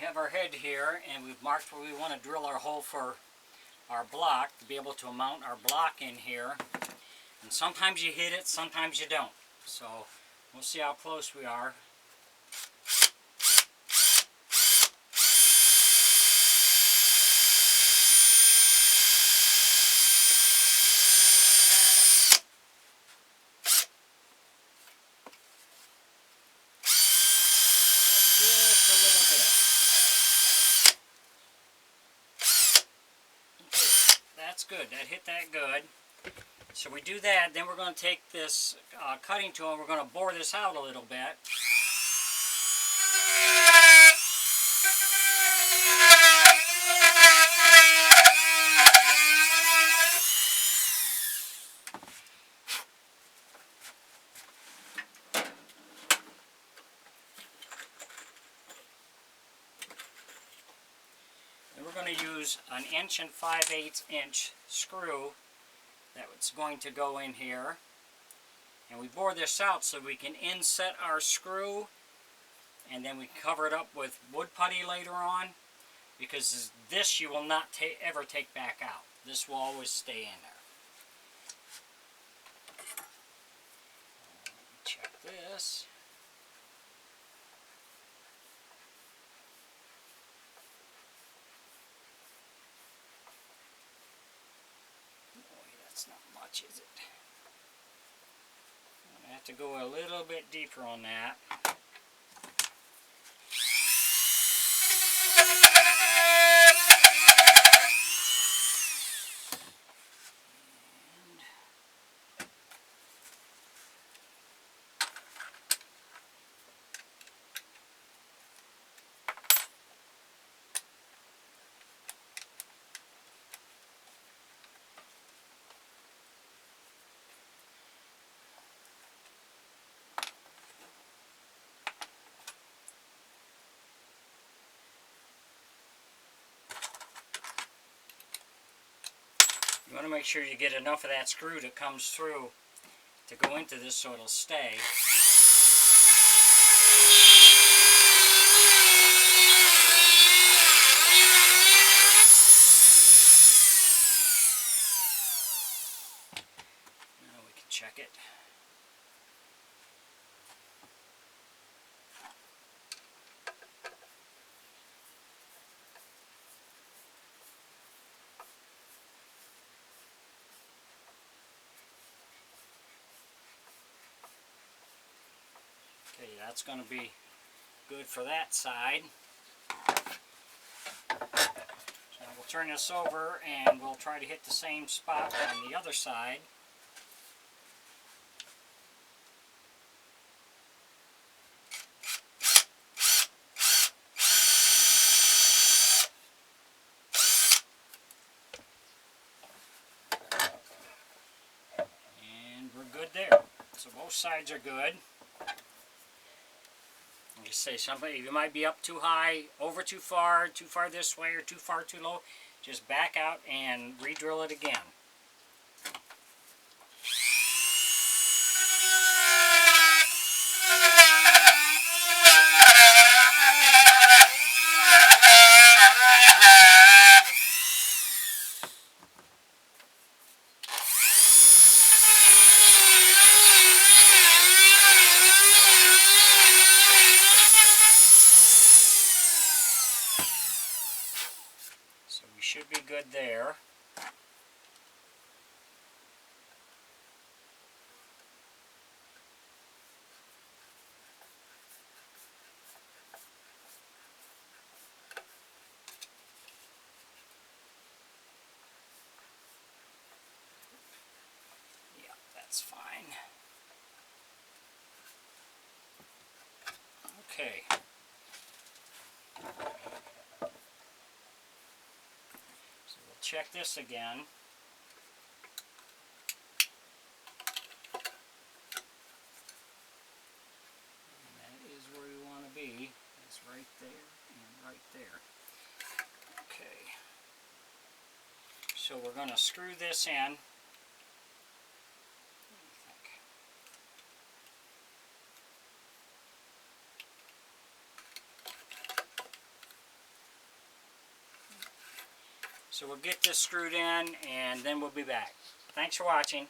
have our head here, and we've marked where we want to drill our hole for our block to be able to mount our block in here. And sometimes you hit it, sometimes you don't. So we'll see how close we are. Just a little bit. Okay, that's good. That hit that good. So we do that, then we're going to take this cutting tool and we're going to bore this out a little bit. And we're going to use an 1 5/8 inch screw that's going to go in here. And we bore this out so we can inset our screw, and then we cover it up with wood putty later on, because this you will not ever take back out. This will always stay in there. Check this. That's not much, is it? I'm going to have to go a little bit deeper on that. You want to make sure you get enough of that screw that comes through to go into this so it'll stay. Now we can check it. Okay, that's going to be good for that side. So we'll turn this over and we'll try to hit the same spot on the other side. And we're good there. So both sides are good. Just say something, you might be up too high, over too far this way, or too far too low. Just back out and re-drill it again. So we should be good there. Yeah, that's fine. Okay. Check this again. And that is where we want to be. It's right there and right there. Okay. So we're going to screw this in. So we'll get this screwed in and then we'll be back. Thanks for watching.